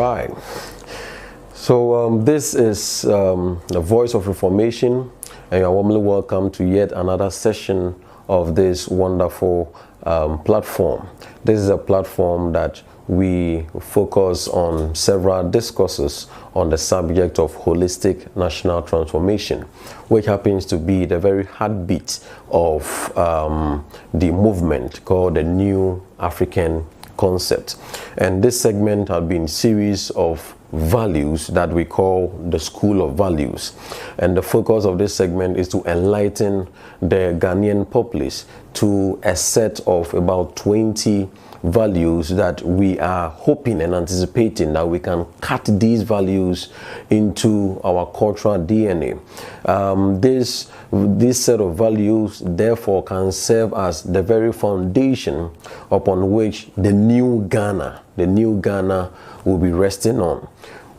right. So this is the Voice of Reformation, and you are warmly welcome to yet another session of this wonderful platform. This is a platform that we focus on several discourses on the subject of holistic national transformation, which happens to be the very heartbeat of the movement called the New African Concept. And this segment has been a series of values that we call the School of Values. And the focus of this segment is to enlighten the Ghanaian populace to a set of about 20 values that we are hoping and anticipating that we can cut these values into our cultural DNA. This set of values therefore can serve as the very foundation upon which the new Ghana will be resting on.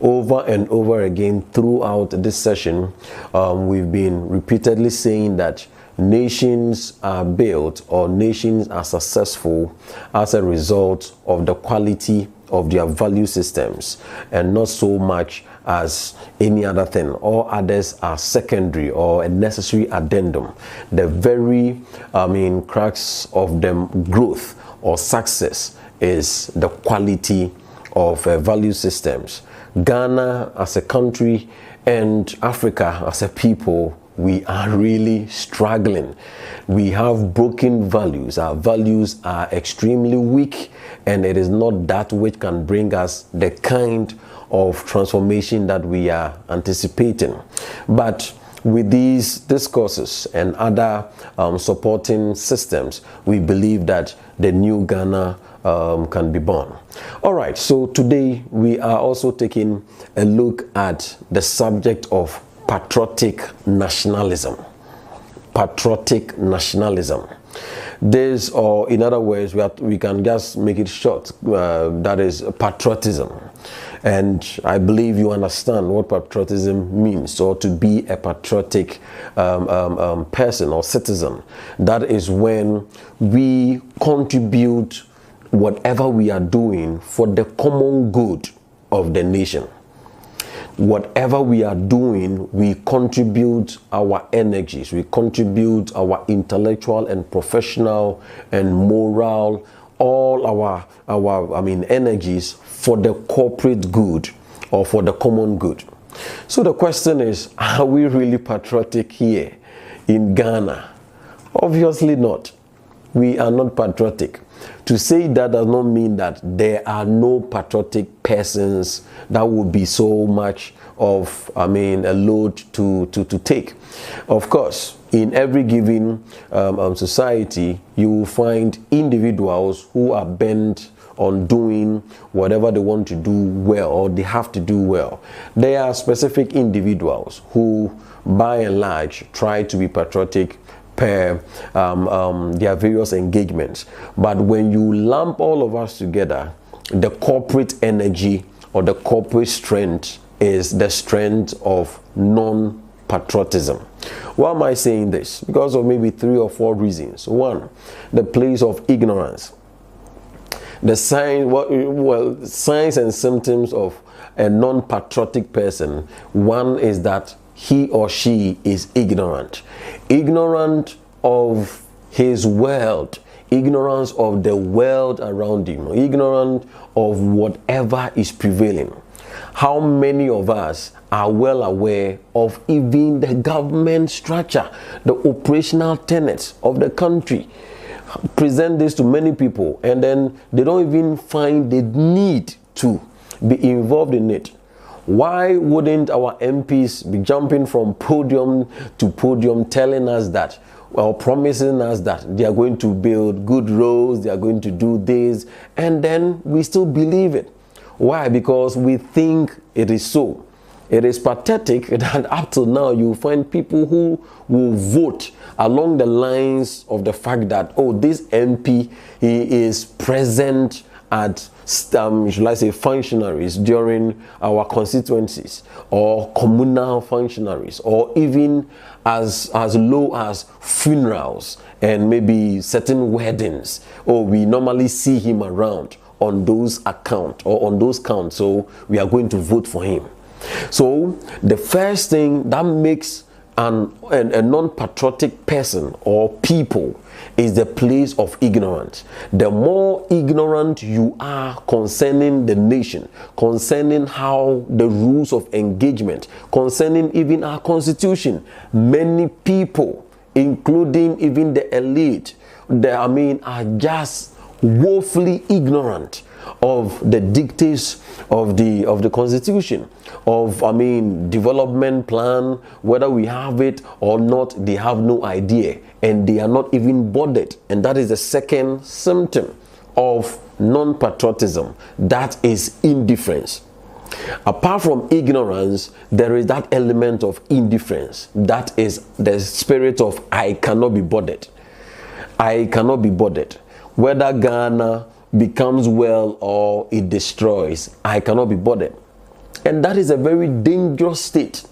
Over and over again throughout this session, we've been repeatedly saying that nations are built or nations are successful as a result of the quality of their value systems and not so much as any other thing. All others are secondary or a necessary addendum. The very crux of them growth or success is the quality of value systems. Ghana as a country and Africa as a people, we are really struggling. We have broken values. Our values are extremely weak, and it is not that which can bring us the kind of transformation that we are anticipating. But with these discourses and other supporting systems, we believe that the new Ghana can be born. All right, so today we are also taking a look at the subject of patriotic nationalism. Patriotic nationalism. This, or in other words, we can just make it short, that is patriotism. And I believe you understand what patriotism means, or to be a patriotic person or citizen. That is when we contribute whatever we are doing for the common good of the nation. Whatever we are doing, we contribute our energies, we contribute our intellectual and professional and moral, all our energies for the corporate good or for the common good. So the question is, are we really patriotic here in Ghana? Obviously not. We are not patriotic. To say that does not mean that there are no patriotic persons that would be so much of, a load to take. Of course, in every given society, you will find individuals who are bent on doing whatever they want to do well, or they have to do well. There are specific individuals who, by and large, try to be patriotic per their various engagements. But when you lump all of us together, the corporate energy or the corporate strength is the strength of non-patriotism. Why am I saying this? Because of maybe 3 or 4 reasons. One, the place of ignorance. The signs and symptoms of a non-patriotic person. One is that he or she is ignorant of his world, ignorance of the world around him, ignorant of whatever is prevailing. How many of us are well aware of even the government structure, the operational tenets of the country? Present this to many people, and then they don't even find the need to be involved in it. Why wouldn't our MPs be jumping from podium to podium telling us that, or promising us that they are going to build good roads, they are going to do this, and then we still believe it? Why? Because we think it is so. It is pathetic that up till now you find people who will vote along the lines of the fact that, oh, this MP, he is present at should I say functionaries during our constituencies, or communal functionaries, or even as low as funerals and maybe certain weddings. Oh, we normally see him around. on those accounts or on those counts, so we are going to vote for him. So the first thing that makes a non-patriotic person or people is the place of ignorance. The more ignorant you are concerning the nation, concerning how the rules of engagement, concerning even our constitution, many people, including even the elite, are just woefully ignorant of the dictates of the constitution, of development plan, whether we have it or not. They have no idea, and they are not even bothered. And that is the second symptom of non-patriotism. That is indifference. Apart from ignorance, there is that element of indifference. That is the spirit of I cannot be bothered. I cannot be bothered. Whether Ghana becomes well or it destroys, I cannot be bothered. And that is a very dangerous state.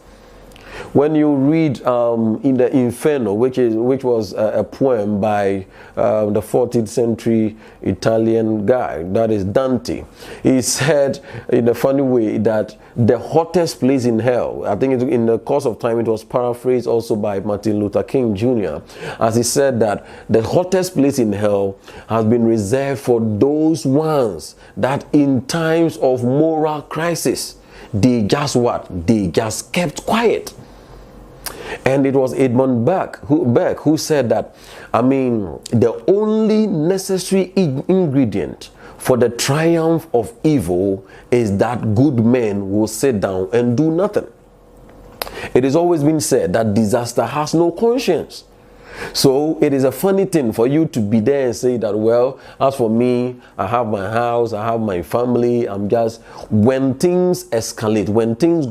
When you read in the Inferno, which was a poem by the 14th century Italian guy, that is Dante, he said in a funny way that the hottest place in hell, I think in the course of time it was paraphrased also by Martin Luther King Jr., as he said that the hottest place in hell has been reserved for those ones that in times of moral crisis, they just kept quiet. And it was Edmund Burke who said that, the only necessary ingredient for the triumph of evil is that good men will sit down and do nothing. It has always been said that disaster has no conscience. So it is a funny thing for you to be there and say that, well, as for me, I have my house, I have my family. When things escalate, when things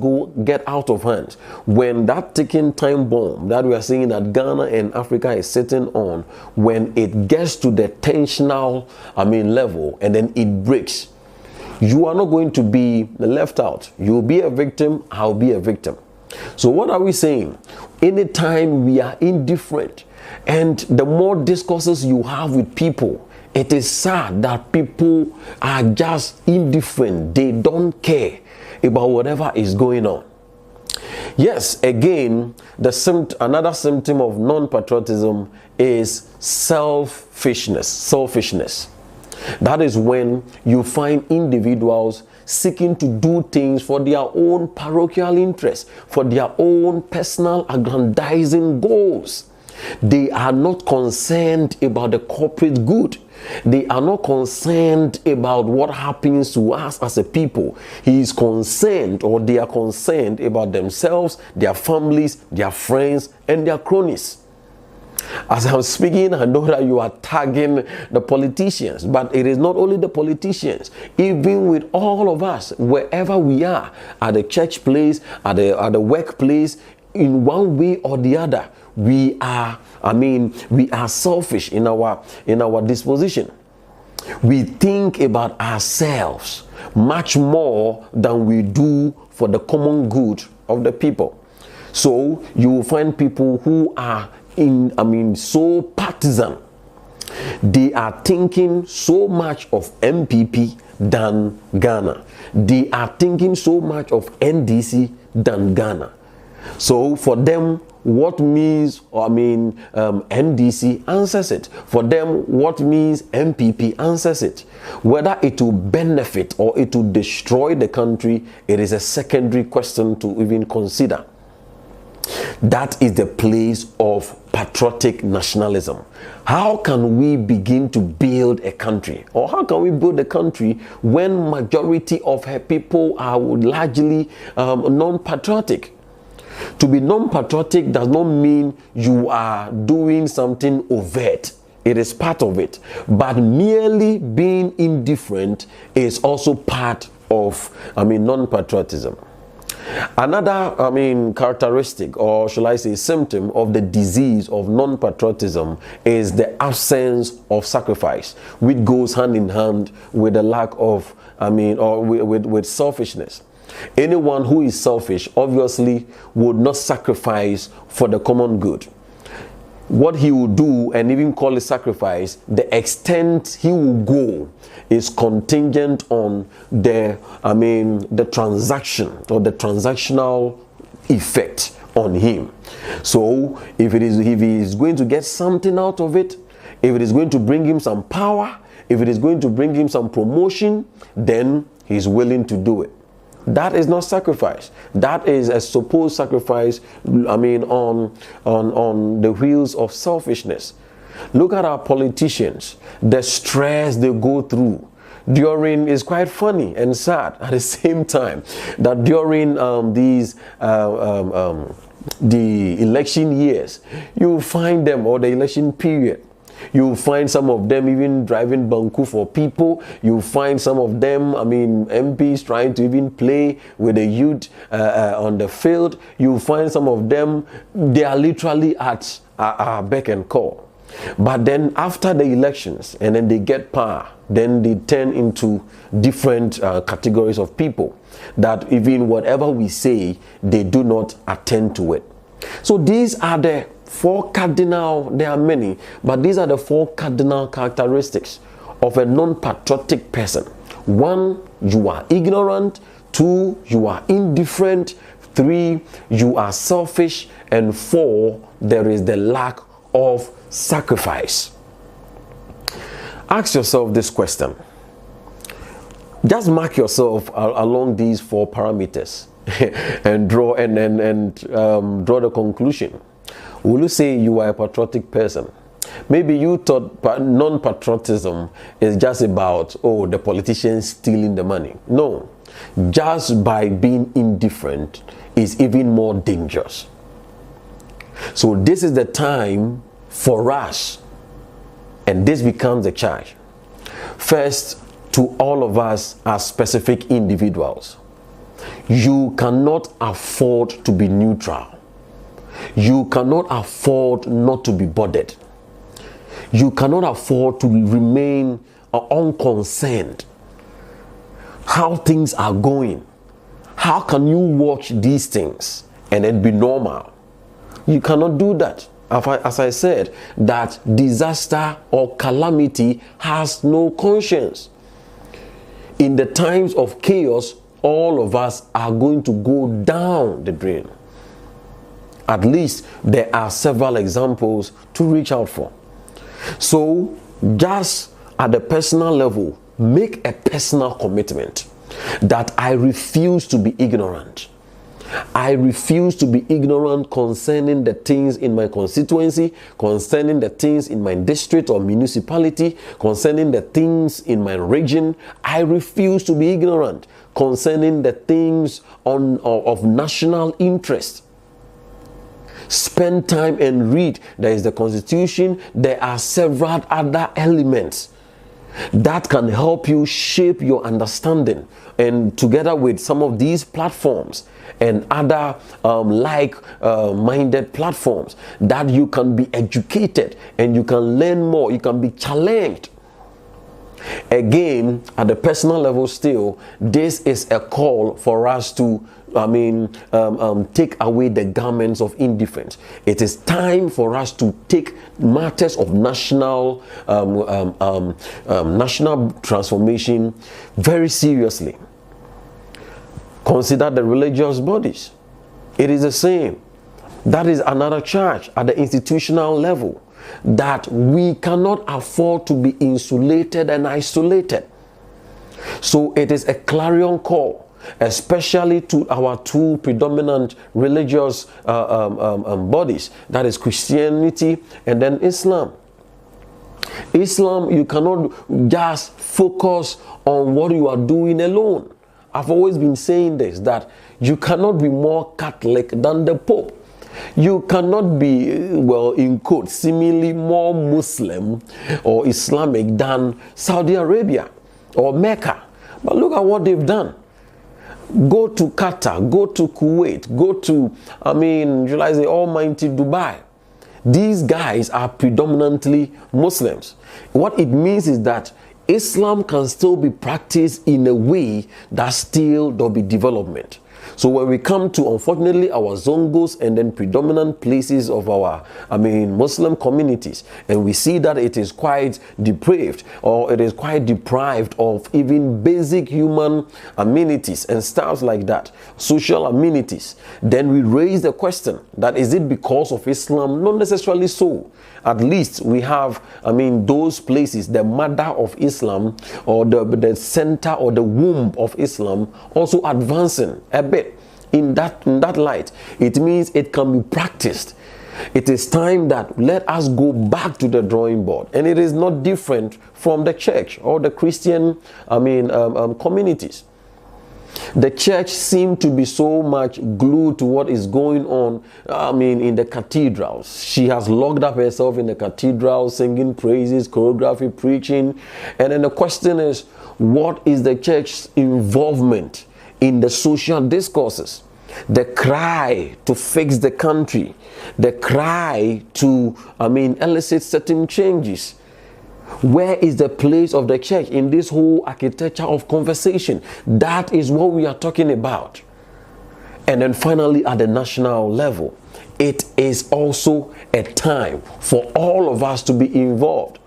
get out of hand, when that ticking time bomb that we are seeing that Ghana and Africa is sitting on, when it gets to the tensional, level, and then it breaks, you are not going to be left out. You'll be a victim, I'll be a victim. So what are we saying? Anytime we are indifferent, and the more discourses you have with people, it is sad that people are just indifferent. They don't care about whatever is going on. Yes, again, another symptom of non-patriotism is selfishness. That is when you find individuals seeking to do things for their own parochial interests, for their own personal aggrandizing goals. They are not concerned about the corporate good. They are not concerned about what happens to us as a people. They are concerned about themselves, their families, their friends, and their cronies. As I'm speaking, I know that you are tagging the politicians, but it is not only the politicians. Even with all of us, wherever we are, at the church place, at the workplace, in one way or the other, we are selfish in our disposition. We think about ourselves much more than we do for the common good of the people. So you will find people who are so partisan. They are thinking so much of MPP than Ghana. They are thinking so much of NDC than Ghana. So for them, what means NDC answers it. For them, what means MPP answers it. Whether it will benefit or it will destroy the country, it is a secondary question to even consider. That is the place of patriotic nationalism. How can we begin to build a country? Or how can we build a country when majority of her people are largely non-patriotic? To be non-patriotic does not mean you are doing something overt. It is part of it. But merely being indifferent is also part of non-patriotism. Another characteristic, or shall I say symptom, of the disease of non-patriotism is the absence of sacrifice, which goes hand in hand with the lack of with selfishness. Anyone who is selfish obviously would not sacrifice for the common good. what he will do and even call it sacrifice, the extent he will go is contingent on the transaction or the transactional effect on him. So if he is going to get something out of it, if it is going to bring him some power, if it is going to bring him some promotion, then he's willing to do it. That is not sacrifice. That is a supposed sacrifice, on the wheels of selfishness. Look at our politicians, the stress they go through during, is quite funny and sad at the same time, that during the election years, you find them, or the election period, you find some of them even driving banku for people. You find some of them, MPs trying to even play with the youth on the field. You find some of them, they are literally at our beck and call. But then after the elections, and then they get power, then they turn into different categories of people that even whatever we say, they do not attend to it. So these are the four cardinal, there are many, but these are the four cardinal characteristics of a non-patriotic person. 1, you are ignorant. 2, you are indifferent. 3, you are selfish. And 4, there is the lack of sacrifice. Ask yourself this question. Just mark yourself along these 4 parameters and draw draw the conclusion. Will you say you are a patriotic person? Maybe you thought non-patriotism is just about, the politicians stealing the money. No, just by being indifferent is even more dangerous. So this is the time for us, and this becomes the charge. First, to all of us as specific individuals, you cannot afford to be neutral. You cannot afford not to be bothered. You cannot afford to remain unconcerned. How things are going. How can you watch these things and then be normal? You cannot do that. As I said, that disaster or calamity has no conscience. In the times of chaos, all of us are going to go down the drain. At least there are several examples to reach out for. So just at the personal level, make a personal commitment that I refuse to be ignorant. I refuse to be ignorant concerning the things in my constituency, concerning the things in my district or municipality, concerning the things in my region. I refuse to be ignorant concerning the things of national interest. Spend time and read. There is the Constitution. There are several other elements that can help you shape your understanding, and together with some of these platforms and other like-minded platforms, that you can be educated and you can learn more, you can be challenged. Again, at the personal level still, this is a call for us to take away the garments of indifference. It is time for us to take matters of national transformation very seriously. Consider the religious bodies. It is the same. That is another charge at the institutional level, that we cannot afford to be insulated and isolated. So it is a clarion call, especially to our 2 predominant religious bodies, that is Christianity and then Islam. Islam, you cannot just focus on what you are doing alone. I've always been saying this, that you cannot be more Catholic than the Pope. You cannot be, well, in quotes, seemingly more Muslim or Islamic than Saudi Arabia or Mecca. But look at what they've done. Go to Qatar, go to Kuwait, go to, shall I say, almighty Dubai. These guys are predominantly Muslims. What it means is that Islam can still be practiced in a way that still there'll be development. So when we come to, unfortunately, our Zongos and then predominant places of our, Muslim communities, and we see that it is quite depraved, or it is quite deprived of even basic human amenities and stuff like that, social amenities, then we raise the question that, is it because of Islam? Not necessarily so. At least we have, those places, the mother of Islam, or the center or the womb of Islam, also advancing a bit in that light. It means it can be practiced. It is time that let us go back to the drawing board, and it is not different from the church or the Christian communities. The church seemed to be so much glued to what is going on, in the cathedrals. She has locked up herself in the cathedral, singing praises, choreography, preaching. And then the question is, what is the church's involvement in the social discourses? The cry to fix the country, the cry to, elicit certain changes. Where is the place of the church in this whole architecture of conversation? That is what we are talking about. And then finally, at the national level, it is also a time for all of us to be involved.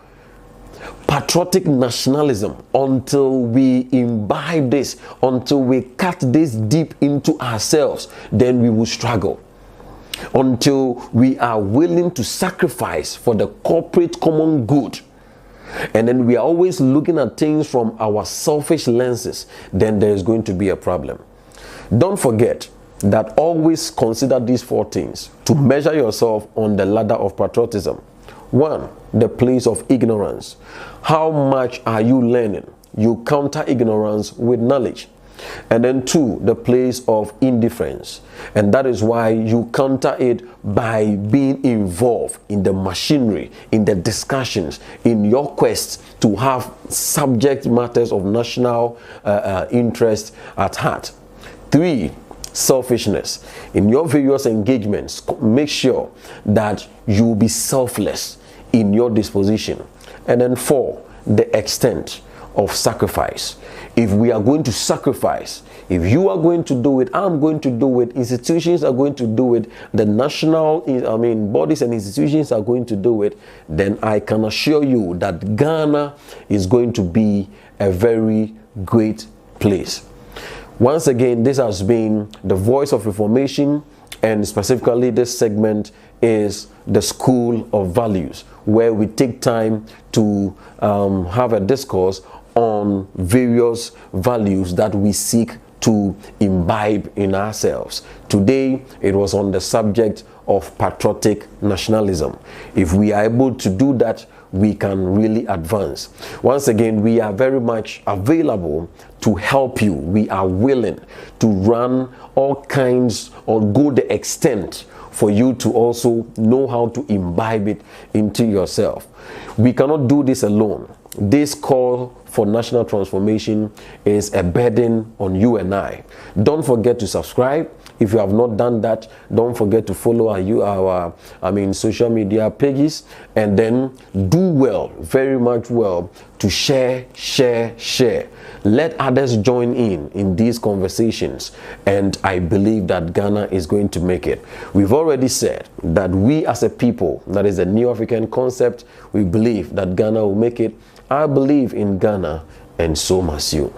Patriotic nationalism, until we imbibe this, until we cut this deep into ourselves, then we will struggle. Until we are willing to sacrifice for the corporate common good, and then we are always looking at things from our selfish lenses, then there is going to be a problem. Don't forget that always consider these 4 things to measure yourself on the ladder of patriotism. 1, the place of ignorance. How much are you learning? You counter ignorance with knowledge. And then 2, the place of indifference. And that is why you counter it by being involved in the machinery, in the discussions, in your quest to have subject matters of national interest at heart. 3, selfishness. In your various engagements, make sure that you will be selfless in your disposition. And then 4, the extent of sacrifice. If we are going to sacrifice, if you are going to do it, I'm going to do it, institutions are going to do it, the national bodies and institutions are going to do it, then I can assure you that Ghana is going to be a very great place. Once again, this has been the Voice of Reformation, and specifically this segment is the School of Values, where we take time to have a discourse on various values that we seek to imbibe in ourselves. Today, it was on the subject of patriotic nationalism. If we are able to do that, we can really advance. Once again, we are very much available to help you. We are willing to run all kinds or go the extent for you to also know how to imbibe it into yourself. We cannot do this alone. This call for national transformation is a burden on you and I. Don't forget to subscribe. If you have not done that, don't forget to follow our social media pages, and then do well, very much well, to share. Let others join in these conversations, and I believe that Ghana is going to make it. We've already said that we as a people, that is a New African concept, we believe that Ghana will make it. I believe in Ghana, and so must you.